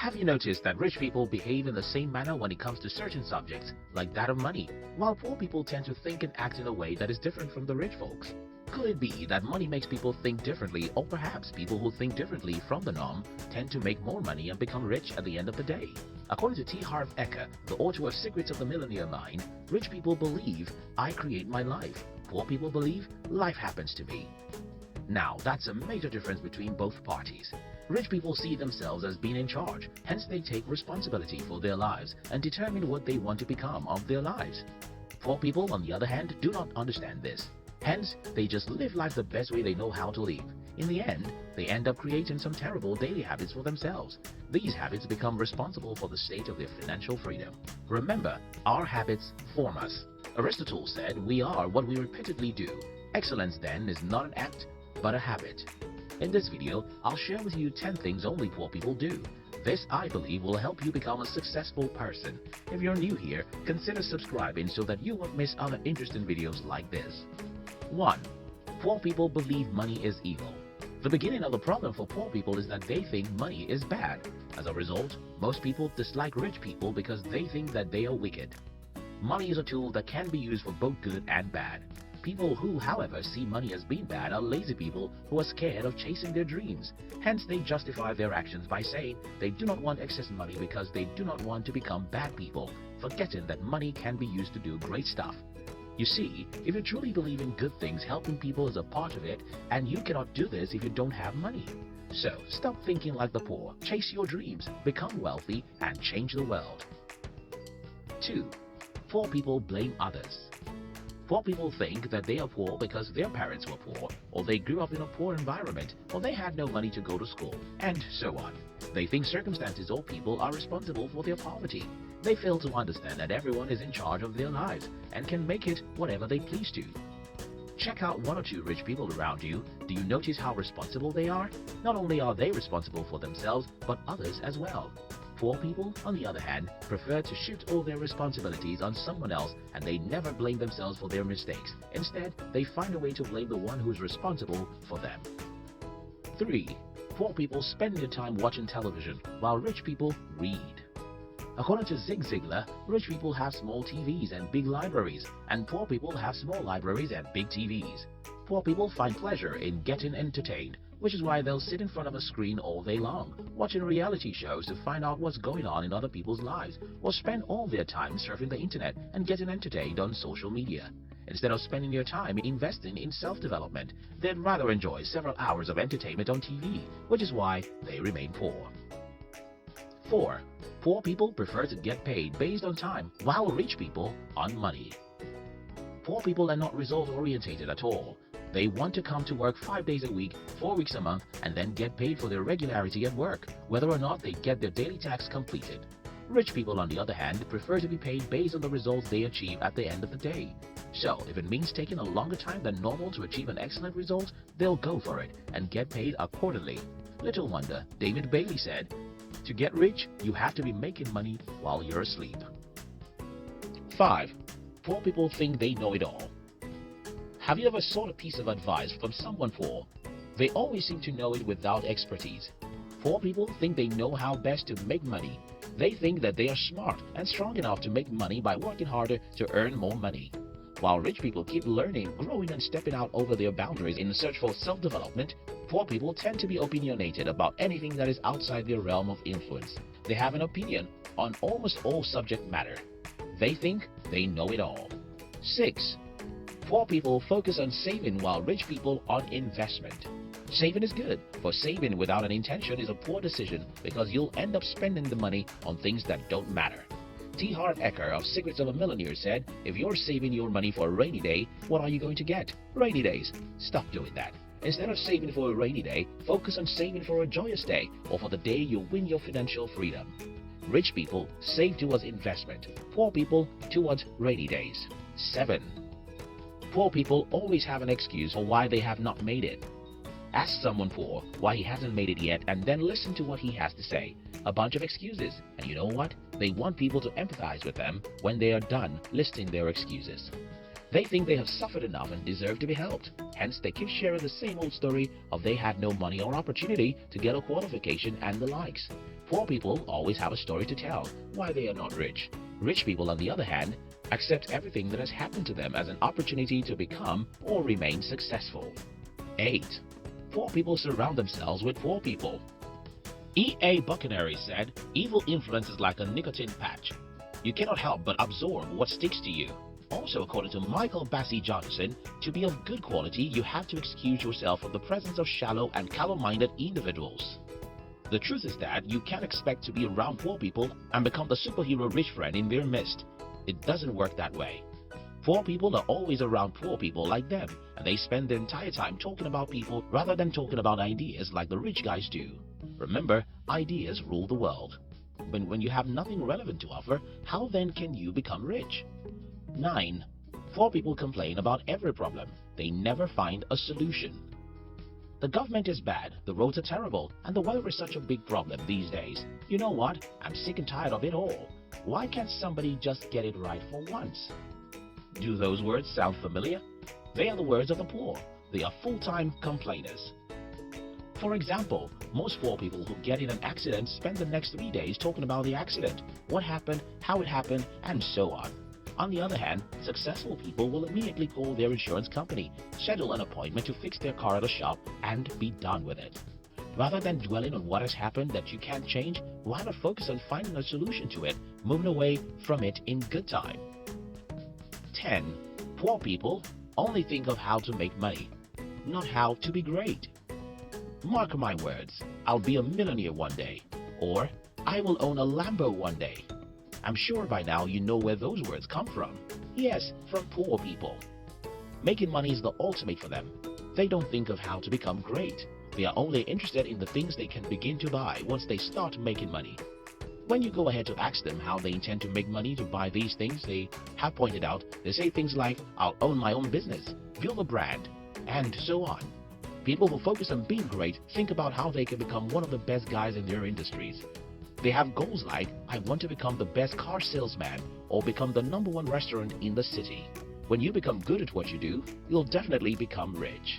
Have you noticed that rich people behave in the same manner when it comes to certain subjects, like that of money, while poor people tend to think and act in a way that is different from the rich folks? Could it be that money makes people think differently, or perhaps people who think differently from the norm tend to make more money and become rich at the end of the day? According to T. Harv Eker, the author of Secrets of the Millionaire Mind, rich people believe, I create my life. Poor people believe, life happens to me. Now, that's a major difference between both parties. Rich people see themselves as being in charge, hence they take responsibility for their lives and determine what they want to become of their lives. Poor people, on the other hand, do not understand this. Hence, they just live life the best way they know how to live. In the end, they end up creating some terrible daily habits for themselves. These habits become responsible for the state of their financial freedom. Remember, our habits form us. Aristotle said, we are what we repeatedly do. Excellence, then, is not an act, but a habit. In this video, I'll share with you 10 things only poor people do. This, I believe, will help you become a successful person. If you're new here, consider subscribing so that you won't miss other interesting videos like this. 1. Poor people believe money is evil. The beginning of the problem for poor people is that they think money is bad. As a result, most people dislike rich people because they think that they are wicked. Money is a tool that can be used for both good and bad. People who, however, see money as being bad are lazy people who are scared of chasing their dreams. Hence, they justify their actions by saying they do not want excess money because they do not want to become bad people, forgetting that money can be used to do great stuff. You see, if you truly believe in good things, helping people is a part of it, and you cannot do this if you don't have money. So, stop thinking like the poor, chase your dreams, become wealthy, and change the world. 2. Poor people blame others. Poor people think that they are poor because their parents were poor, or they grew up in a poor environment, or they had no money to go to school, and so on. They think circumstances or people are responsible for their poverty. They fail to understand that everyone is in charge of their lives and can make it whatever they please to. Check out one or two rich people around you. Do you notice how responsible they are? Not only are they responsible for themselves, but others as well. Poor people, on the other hand, prefer to shift all their responsibilities on someone else, and they never blame themselves for their mistakes. Instead, they find a way to blame the one who is responsible for them. 3. Poor people spend their time watching television, while rich people read. According to Zig Ziglar, rich people have small TVs and big libraries, and poor people have small libraries and big TVs. Poor people find pleasure in getting entertained, which is why they'll sit in front of a screen all day long, watching reality shows to find out what's going on in other people's lives, or spend all their time surfing the internet and getting entertained on social media. Instead of spending their time investing in self-development, they'd rather enjoy several hours of entertainment on TV, which is why they remain poor. 4. Poor people prefer to get paid based on time, while rich people on money. Poor people are not result-oriented at all. They want to come to work 5 days a week, 4 weeks a month, and then get paid for their regularity at work, whether or not they get their daily tasks completed. Rich people, on the other hand, prefer to be paid based on the results they achieve at the end of the day. So, if it means taking a longer time than normal to achieve an excellent result, they'll go for it and get paid accordingly. Little wonder, David Bailey said, to get rich, you have to be making money while you're asleep. 5. Poor people think they know it all. Have you ever sought a piece of advice from someone poor? They always seem to know it without expertise. Poor people think they know how best to make money. They think that they are smart and strong enough to make money by working harder to earn more money. While rich people keep learning, growing, and stepping out over their boundaries in the search for self-development, poor people tend to be opinionated about anything that is outside their realm of influence. They have an opinion on almost all subject matter. They think they know it all. 6. Poor people focus on saving while rich people on investment. Saving is good, for saving without an intention is a poor decision because you'll end up spending the money on things that don't matter. T. Harv Eker of Secrets of a Millionaire said, if you're saving your money for a rainy day, what are you going to get? Rainy days. Stop doing that. Instead of saving for a rainy day, focus on saving for a joyous day or for the day you win your financial freedom. Rich people save towards investment, poor people towards rainy days. 7. Poor people always have an excuse for why they have not made it. Ask someone poor why he hasn't made it yet and then listen to what he has to say. A bunch of excuses, and you know what? They want people to empathize with them when they are done listing their excuses. They think they have suffered enough and deserve to be helped. Hence, they keep sharing the same old story of they had no money or opportunity to get a qualification and the likes. Poor people always have a story to tell why they are not rich. Rich people, on the other hand, accept everything that has happened to them as an opportunity to become or remain successful. 8. Poor people surround themselves with poor people. E.A. Buchanary said, "Evil influence is like a nicotine patch. You cannot help but absorb what sticks to you." Also, according to Michael Bassey Johnson, to be of good quality, you have to excuse yourself from the presence of shallow and callow-minded individuals. The truth is that you can't expect to be around poor people and become the superhero rich friend in their midst. It doesn't work that way. Poor people are always around poor people like them, and they spend their entire time talking about people rather than talking about ideas like the rich guys do. Remember, ideas rule the world. When you have nothing relevant to offer, how then can you become rich? 9. Poor people complain about every problem. They never find a solution. The government is bad, the roads are terrible, and the weather is such a big problem these days. You know what? I'm sick and tired of it all. Why can't somebody just get it right for once? Do those words sound familiar? They are the words of the poor. They are full-time complainers. For example, most poor people who get in an accident spend the next 3 days talking about the accident, what happened, how it happened, and so on. On the other hand, successful people will immediately call their insurance company, schedule an appointment to fix their car at a shop, and be done with it. Rather than dwelling on what has happened that you can't change, why not focus on finding a solution to it, moving away from it in good time? 10. Poor people only think of how to make money, not how to be great. Mark my words, I'll be a millionaire one day, or I will own a Lambo one day. I'm sure by now you know where those words come from. Yes, from poor people. Making money is the ultimate for them. They don't think of how to become great. They are only interested in the things they can begin to buy once they start making money. When you go ahead to ask them how they intend to make money to buy these things they have pointed out, they say things like, "I'll own my own business, build a brand," and so on. People who focus on being great think about how they can become one of the best guys in their industries. They have goals like, "I want to become the best car salesman," or become the #1 restaurant in the city. When you become good at what you do, you'll definitely become rich.